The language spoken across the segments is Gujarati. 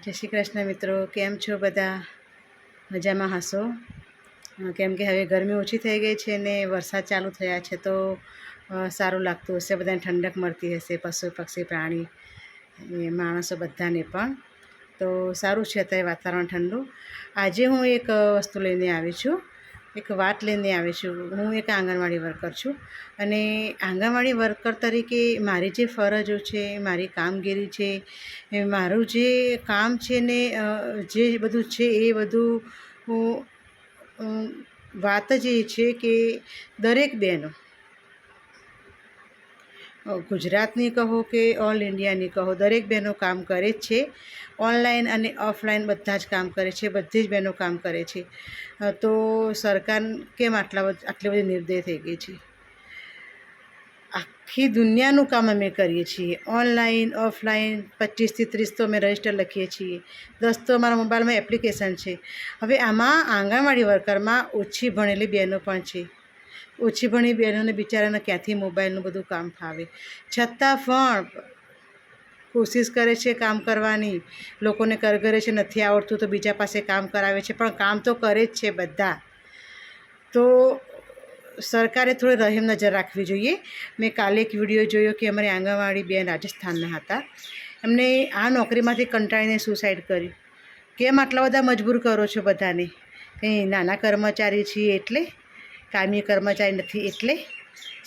જય શ્રી કૃષ્ણ મિત્રો, કેમ છો બધા? મજામાં હશો? કેમ કે હવે ગરમી ઓછી થઈ ગઈ છે ને વરસાદ ચાલુ થયા છે તો સારું લાગતું હશે, બધાને ઠંડક મળતી હશે, પશુ પક્ષી પ્રાણી માણસો બધાને પણ. તો સારું છે અત્યારે વાતાવરણ ઠંડુ. આજે હું એક વસ્તુ લઈને આવી છું, એક વાત લઈને આવી છું. હું એક આંગણવાડી વર્કર છું અને આંગણવાડી વર્કર તરીકે મારી જે ફરજો છે, મારી કામગીરી છે, મારું જે કામ છે ને જે બધું છે એ બધું વાત જ એ છે કે દરેક બહેનો, ગુજરાતની કહો કે ઓલ ઇન્ડિયાની કહો, દરેક બહેનો કામ કરે જ છે. ઓનલાઈન અને ઓફલાઈન બધા જ કામ કરે છે, બધી જ બહેનો કામ કરે છે. તો સરકાર કેમ આટલી બધી નિર્દય થઈ ગઈ છે? આખી દુનિયાનું કામ અમે કરીએ છીએ, ઓનલાઈન ઓફલાઈન. 25 થી 30 તો અમે રજિસ્ટર લખીએ છીએ, 10 તો અમારા મોબાઈલમાં એપ્લિકેશન છે. હવે આમાં આંગણવાડી વર્કરમાં ઓછી ભણેલી બહેનો પણ છે. ઓછી ભણી બહેનોને બિચારાને ક્યાંથી મોબાઈલનું બધું કામ ફાવે, છતાં પણ કોશિશ કરે છે કામ કરવાની. લોકોને કરગરે છે નથી આવડતું તો બીજા પાસે કામ કરાવે છે, પણ કામ તો કરે જ છે બધા. તો સરકારે થોડી રહેમ નજર રાખવી જોઈએ. મેં કાલે એક વિડીયો જોયો કે અમારી આંગણવાડી બેન રાજસ્થાનના હતા, એમને આ નોકરીમાંથી કંટાળીને સુસાઇડ કર્યું. કેમ આટલા બધા મજબૂર કરો છો બધાને? કંઈ નાના કર્મચારી છીએ એટલે? કાયમી કર્મચારી નથી એટલે?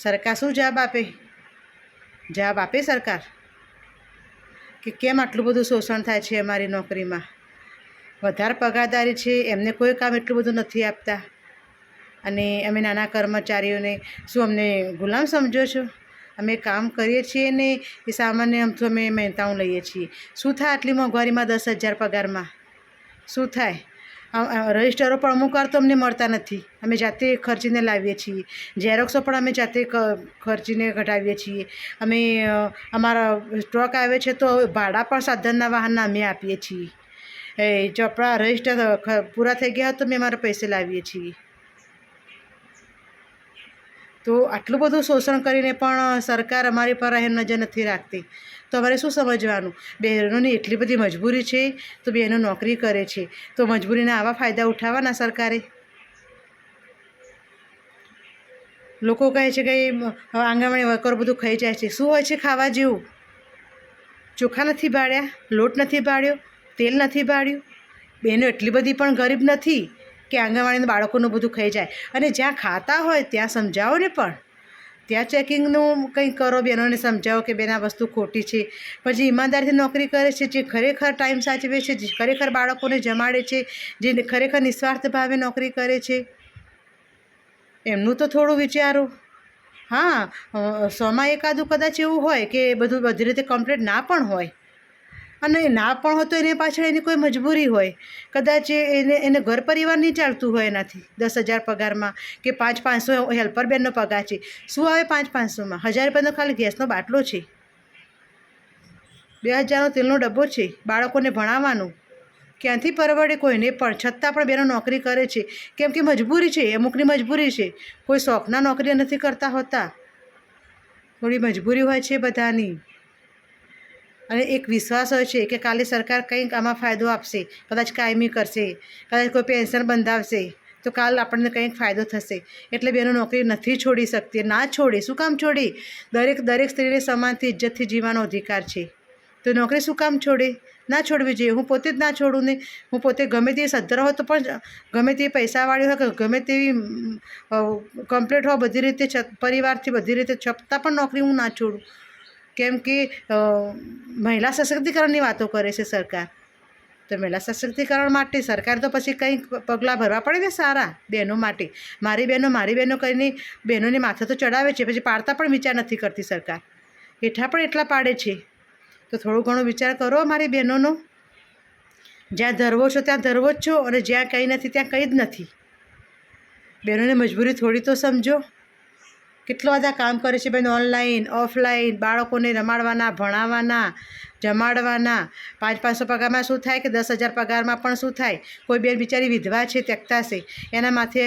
સરકાર શું જવાબ આપે? જવાબ આપે સરકાર કે કેમ આટલું બધું શોષણ થાય છે અમારી નોકરીમાં? વધારે પગારદારી છે એમને કોઈ કામ એટલું બધું નથી આપતા, અને અમે નાના કર્મચારીઓને શું અમને ગુલામ સમજો છો? અમે કામ કરીએ છીએ ને એ સામાન્ય આમ તો અમે મહેનતાણું લઈએ છીએ. શું થાય આટલી મોંઘવારીમાં 10,000 પગારમાં? શું થાય? રજિસ્ટરો પણ અમુક વાર તો અમને મળતા નથી, અમે જાતે ખર્ચીને લાવીએ છીએ. ઝેરોક્સો પણ અમે જાતે ખર્ચીને કઢાવીએ છીએ. અમે અમારા સ્ટોક આવે છે તો ભાડા પણ સાધનના વાહનના અમે આપીએ છીએ. ચોપડા રજિસ્ટર પૂરા થઈ ગયા તો અમે અમારા પૈસે લાવીએ છીએ. તો આટલું બધું શોષણ કરીને પણ સરકાર અમારી પર રહેમ નજર નથી રાખતી. તો અમારે શું સમજવાનું? બહેનોની એટલી બધી મજબૂરી છે તો બહેનો નોકરી કરે છે, તો મજબૂરીના આવા ફાયદા ઉઠાવવાના સરકારે. લોકો કહે છે કે આંગણવાડી વર્કરો બધું ખાઈ જાય છે. શું હોય છે ખાવા જેવું? ચોખા નથી બાળ્યા, લોટ નથી બાળ્યો, તેલ નથી બાળ્યું. બહેનો એટલી બધી પણ ગરીબ નથી કે આંગણવાડીના બાળકોનું બધું ખાઈ જાય. અને જ્યાં ખાતા હોય ત્યાં સમજાવો ને, પણ ત્યાં ચેકિંગનું કંઈ કરો, બહેનોને સમજાવો કે બેન આ વસ્તુ ખોટી છે. પછી ઈમાનદારીથી નોકરી કરે છે, જે ખરેખર ટાઈમ સાચવે છે, જે ખરેખર બાળકોને જમાડે છે, જે ખરેખર નિસ્વાર્થ ભાવે નોકરી કરે છે, એમનું તો થોડું વિચારો. હા, 100માં એકાદું કદાચ એવું હોય કે બધું બધી રીતે કમ્પ્લીટ ના પણ હોય, અને ના પણ હોય તો એને પાછળ એની કોઈ મજબૂરી હોય. કદાચ એને ઘર પરિવાર નહીં ચાલતું હોય એનાથી 10,000 પગારમાં, કે 500-500 હેલ્પર બેનનો પગાર છે. શું આવે 500-500માં? 1,000 રૂપિયાનો ખાલી ગેસનો બાટલો છે, 2,000નો તેલનો ડબ્બો છે, બાળકોને ભણાવવાનું ક્યાંથી પરવડે કોઈને પણ. છતાં પણ બેનો નોકરી કરે છે, કેમ કે મજબૂરી છે, અમુકની મજબૂરી છે. કોઈ શોખના નોકરી નથી કરતા હોતા, થોડી મજબૂરી હોય છે બધાની. અને એક વિશ્વાસ હોય છે કે કાલે સરકાર કંઈક આમાં ફાયદો આપશે, કદાચ કાયમી કરશે, કદાચ કોઈ પેન્શન બંધાવશે તો કાલ આપણને કંઈક ફાયદો થશે. એટલે બેનો નોકરી નથી છોડી શકતી, ના છોડે. શું કામ છોડે? દરેક સ્ત્રીને સમાનથી ઇજ્જતથી જીવવાનો અધિકાર છે, તો નોકરી શું કામ છોડે? ના છોડવી જોઈએ. હું પોતે જ ના છોડું ને. હું પોતે ગમે તેવી સદ્ધર હોય તો પણ, ગમે તેવી પૈસાવાળી હોય કે ગમે તેવી કમ્પ્લીટ હોય બધી રીતે, પરિવારથી બધી રીતે, છતાં પણ નોકરી હું ના છોડું. કેમ કે મહિલા સશક્તિકરણની વાતો કરે છે સરકાર. તો મહિલા સશક્તિકરણ માટે સરકાર તો પછી કંઈક પગલાં ભરવા પડે ને સારા બહેનો માટે. મારી બહેનો કરીને બહેનોને માથે તો ચડાવે છે, પછી પાડતા પણ વિચાર નથી કરતી સરકાર. હેઠા પણ એટલા પાડે છે. તો થોડો ઘણો વિચાર કરો મારી બહેનોનો. જ્યાં ધરવો છો ત્યાં ધરવો જ છો, અને જ્યાં કંઈ નથી ત્યાં કંઈ જ નથી. બહેનોને મજબૂરી થોડી તો સમજો. કેટલા બધા કામ કરે છે બેન, ઓનલાઈન ઓફલાઈન. બાળકોને રમાડવાના, ભણાવવાના, જમાડવાના. 500-500 પગારમાં શું થાય કે 10,000 પગારમાં પણ શું થાય? કોઈ બેન બિચારી વિધવા છે, ત્યક્તા છે, એના માથે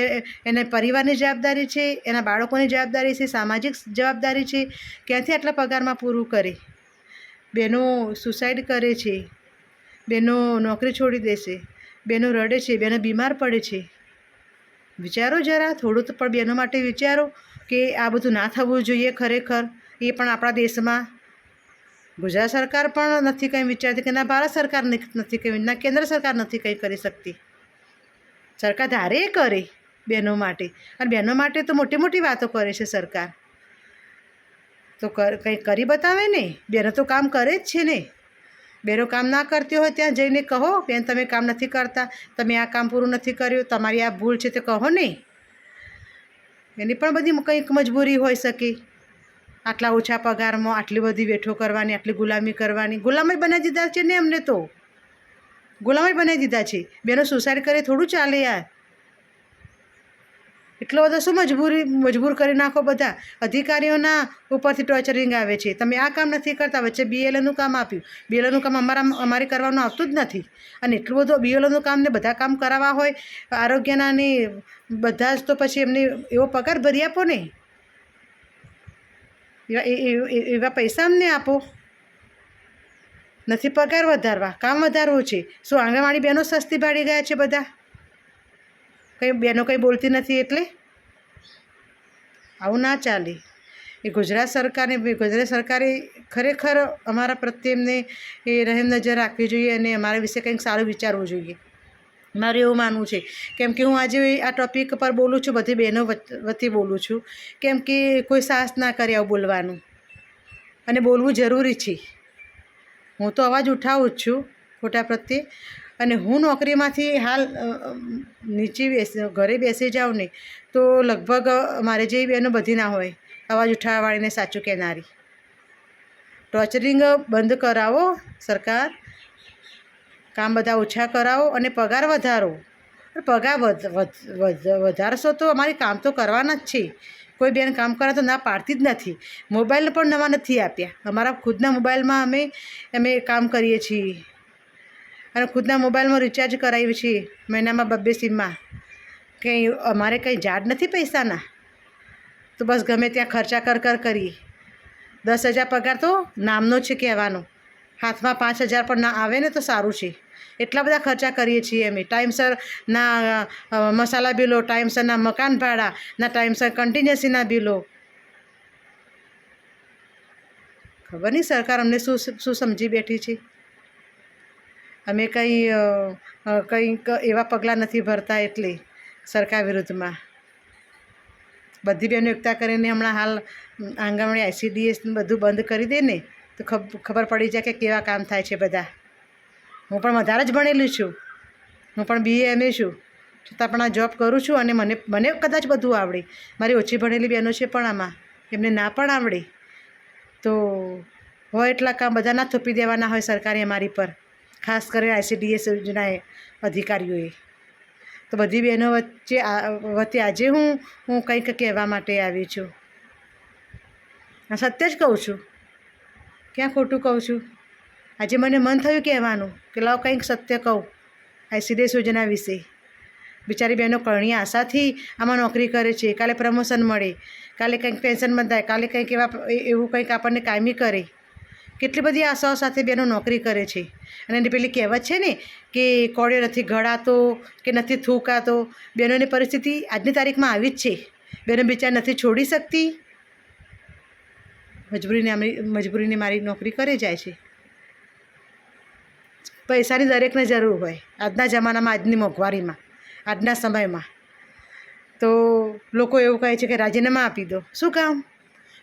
એને પરિવારની જવાબદારી છે, એના બાળકોની જવાબદારી છે, સામાજિક જવાબદારી છે. ક્યાંથી આટલા પગારમાં પૂરું કરે? બહેનો સુસાઇડ કરે છે. બહેનો નોકરી છોડી દેશે, બહેનો રડે છે, બહેનો બીમાર પડે છે. વિચારો જરા થોડું તો પણ બહેનો માટે વિચારો કે આ બધું ના થવું જોઈએ ખરેખર. એ પણ આપણા દેશમાં ગુજરાત સરકાર પણ નથી કંઈ વિચારતી, કે ના ભારત સરકાર નથી કંઈ, ના કેન્દ્ર સરકાર નથી કંઈ કરી શકતી. સરકાર ધારે કરે બહેનો માટે, અને બહેનો માટે તો મોટી મોટી વાતો કરે છે સરકાર. તો કંઈ કરી બતાવે ને. બહેનો તો કામ કરે જ છે ને. બહેનો કામ ના કરતી હોય ત્યાં જઈને કહો, બેન તમે કામ નથી કરતા, તમે આ કામ પૂરું નથી કર્યું, તમારી આ ભૂલ છે તે કહો ને. એની પણ બધી કંઈક મજબૂરી હોઈ શકે. આટલા ઓછા પગારમાં આટલી બધી વેઠો કરવાની, આટલી ગુલામી કરવાની. ગુલામ જ બનાવી દીધા છે ને અમને તો. ગુલામ જ બનાવી દીધા છે. બહેનો સુસાઇડ કરે થોડું ચાલે યાર. એટલો બધો શું મજબૂર કરી નાખો બધા. અધિકારીઓના ઉપરથી ટોર્ચરિંગ આવે છે. તમે આ કામ નથી કરતા, વચ્ચે BLOનું કામ આપ્યું. BLOનું કામ અમારે કરવાનું આવતું જ નથી. અને એટલું બધું BLOનું કામ ને બધા કામ કરાવવા હોય આરોગ્યના ને બધા જ, તો પછી એમને એવો પગાર ભરી આપો ને. એવા પૈસા અમને આપો. નથી પગાર વધારવા, કામ વધારવું છે. શું આંગણવાડી બહેનો સસ્તી ભાડી ગયા છે બધા? કંઈ બહેનો કંઈ બોલતી નથી એટલે આવું ના ચાલે. એ ગુજરાત સરકારે ખરેખર અમારા પ્રત્યે એમને એ રહેમ નજર રાખવી જોઈએ, અને અમારા વિશે કંઈક સારું વિચારવું જોઈએ. મારું એવું માનવું છે. કેમ કે હું આજે આ ટૉપિક પર બોલું છું, બધી બહેનો વતી બોલું છું. કેમ કે કોઈ સાહસ ના કરે આવું બોલવાનું, અને બોલવું જરૂરી છે. હું તો અવાજ ઉઠાવું જ છું ખોટા પ્રત્યે. અને હું નોકરીમાંથી હાલ ઘરે બેસી જાઉં ને તો લગભગ મારે જેવી બહેનો બધી ના હોય અવાજ ઉઠાવવાવાળીને સાચું કહેનારી. ટોર્ચરિંગ બંધ કરાવો સરકાર, કામ બધા ઓછા કરાવો અને પગાર વધારો. પગાર વધારશો તો અમારે કામ તો કરવાના જ છે. કોઈ બેન કામ કરે તો ના પાડતી જ નથી. મોબાઈલ પણ નવા નથી આપ્યા. અમારા ખુદના મોબાઈલમાં અમે કામ કરીએ છીએ, અને ખુદના મોબાઈલમાં રિચાર્જ કરાવીએ છીએ મહિનામાં 2 સિમમાં. કંઈ અમારે કંઈ જાડ નથી પૈસાના. તો બસ ગમે ત્યાં ખર્ચા કરીએ. 10,000 પગાર તો નામનો છે કહેવાનો. હાથમાં 5,000 પણ ના આવે ને તો સારું છે. એટલા બધા ખર્ચા કરીએ છીએ અમે. ટાઈમસર ના મસાલા બિલો, ટાઈમસરના મકાન ભાડા, ના ટાઈમસર કન્ટિન્યુઅન્સીના બિલો. ખબર નહીં સરકાર અમને શું સમજી બેઠી છે. અમે કંઈક એવા પગલાં નથી ભરતા એટલે સરકાર વિરુદ્ધમાં. બધી બહેનો એકતા કરીને હમણાં હાલ આંગણવાડી ICDS બધું બંધ કરી દે ને તો ખબર પડી જાય કે કેવા કામ થાય છે બધા. હું પણ વધારે જ ભણેલી છું. હું પણ BA MA છું, છતાં પણ આ જોબ કરું છું. અને મને કદાચ બધું આવડે. મારી ઓછી ભણેલી બહેનો છે પણ આમાં એમને ના પણ આવડે. તો હોય એટલા કામ બધા ના થોપી દેવાના હોય સરકારે અમારી પર, ખાસ કરીને ICDS યોજનાએ અધિકારીઓએ. તો બધી બહેનો વચ્ચે આજે હું કંઈક કહેવા માટે આવી છું. સત્ય જ કહું છું, ક્યાં ખોટું કહું છું. આજે મને મન થયું કહેવાનું કે લાવ કંઈક સત્ય કહું ICDS યોજના વિશે. બિચારી બહેનો કરણી આશાથી આમાં નોકરી કરે છે. કાલે પ્રમોશન મળે, કાલે કંઈક પેન્શન બંધાય, કાલે કંઈક એવું કંઈક આપણને કાયમી કરે. કેટલી બધી આશાઓ સાથે બહેનો નોકરી કરે છે. અને એની પેલી કહેવત છે ને કે કોળિયો નથી ઘડાતો કે નથી થૂકાતો. બહેનોની પરિસ્થિતિ આજની તારીખમાં આવી જ છે. બહેનો બિચારી નથી છોડી શકતી. મજબૂરીને મારી નોકરી કરે જાય છે. પૈસાની દરેકને જરૂર હોય આજના જમાનામાં, આજની મોંઘવારીમાં, આજના સમયમાં. તો લોકો એવું કહે છે કે રાજીનામા આપી દો. શું કામ?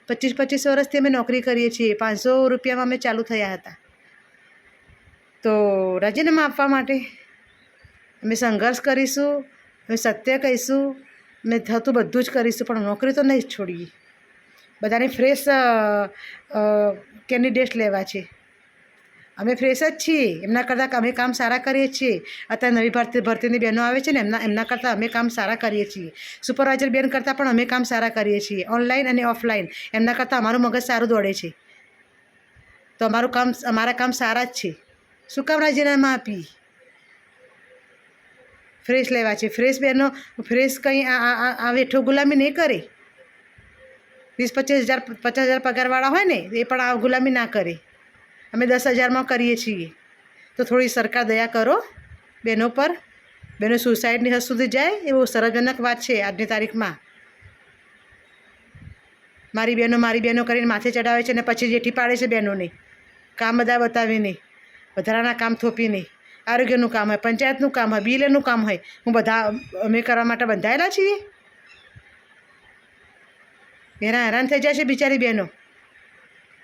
25 વર્ષથી અમે નોકરી કરીએ છીએ. 500 રૂપિયામાં અમે ચાલુ થયા હતા. તો રાજીનામા આપવા માટે અમે સંઘર્ષ કરીશું, અમે સત્ય કહીશું, અમે થતું બધું જ કરીશું, પણ નોકરી તો નહીં જ છોડીએ. બધાને ફ્રેશ કેન્ડિડેટ લેવા છે. અમે ફ્રેશ જ છીએ. એમના કરતાં અમે કામ સારા કરીએ છીએ. અત્યારે નવી ભરતીની બહેનો આવે છે ને એમના કરતાં અમે કામ સારા કરીએ છીએ. સુપરવાઇઝર બેન કરતાં પણ અમે કામ સારા કરીએ છીએ. ઓનલાઈન અને ઓફલાઈન એમના કરતાં અમારું મગજ સારું દોડે છે. તો અમારા કામ સારા જ છે. શું કામ રાજીનામા આપી? ફ્રેશ લેવા છે. ફ્રેશ બહેનો ફ્રેશ કંઈ આ વેઠો ગુલામી નહીં કરે. 20-25 હજાર પગારવાળા હોય ને એ પણ આ ગુલામી ના કરે. અમે 10,000માં કરીએ છીએ. તો થોડી સરકાર દયા કરો બહેનો પર. બહેનો સુસાઇડની હદ સુધી જાય એ બહુ સરસજનક વાત છે આજની તારીખમાં. મારી બહેનો કરીને માથે ચડાવે છે અને પછી જેઠી પાડે છે બહેનોને, કામ બધા બતાવીને, વધારાના કામ થોપીને. આરોગ્યનું કામ હોય, પંચાયતનું કામ હોય, બિલનું કામ હોય, અમે કરવા માટે બંધાયેલા છીએ? હેરાન થઈ જાય છે બિચારી બહેનો.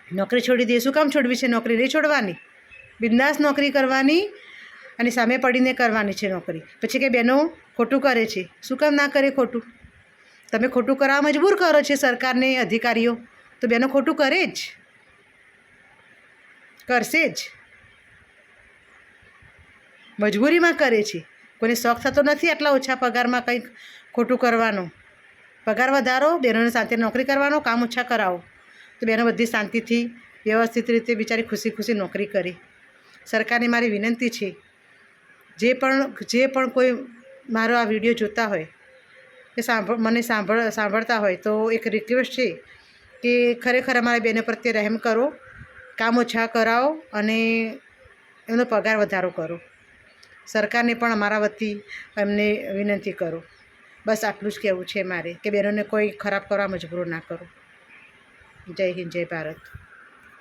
નોકરી છોડી દે. શું કામ છોડવી છે નોકરી? નહીં છોડવાની, બિંદાસ નોકરી કરવાની અને સામે પડીને કરવાની છે નોકરી. પછી કે બહેનો ખોટું કરે છે. શું કામ ના કરે ખોટું? તમે ખોટું કરવા મજબૂર કરો છે સરકારને, અધિકારીઓ, તો બહેનો ખોટું કરે જ, કરશે જ, મજબૂરીમાં કરે છે. કોઈને શોખ થતો નથી આટલા ઓછા પગારમાં કંઈક ખોટું કરવાનો. પગાર વધારો, બહેનોને શાંતિ નોકરી કરવાનો, કામ ઓછા કરાવો, તો બહેનો બધી શાંતિથી વ્યવસ્થિત રીતે બિચારી ખુશી ખુશી નોકરી કરે. સરકારને મારી વિનંતી છે, જે પણ કોઈ મારો આ વિડીયો જોતા હોય કે સાંભળતા હોય, તો એક રિક્વેસ્ટ છે કે ખરેખર અમારી બહેનો પ્રત્યે રહેમ કરો, કામ ઓછા કરાવો અને એમનો પગાર વધારો કરો. સરકારને પણ અમારા વતી એમને વિનંતી કરો. બસ આટલું જ કહેવું છે મારે, કે બહેનોને કોઈ ખરાબ કરવા મજબૂર ના કરો. જય હિન્દ, જય ભારત.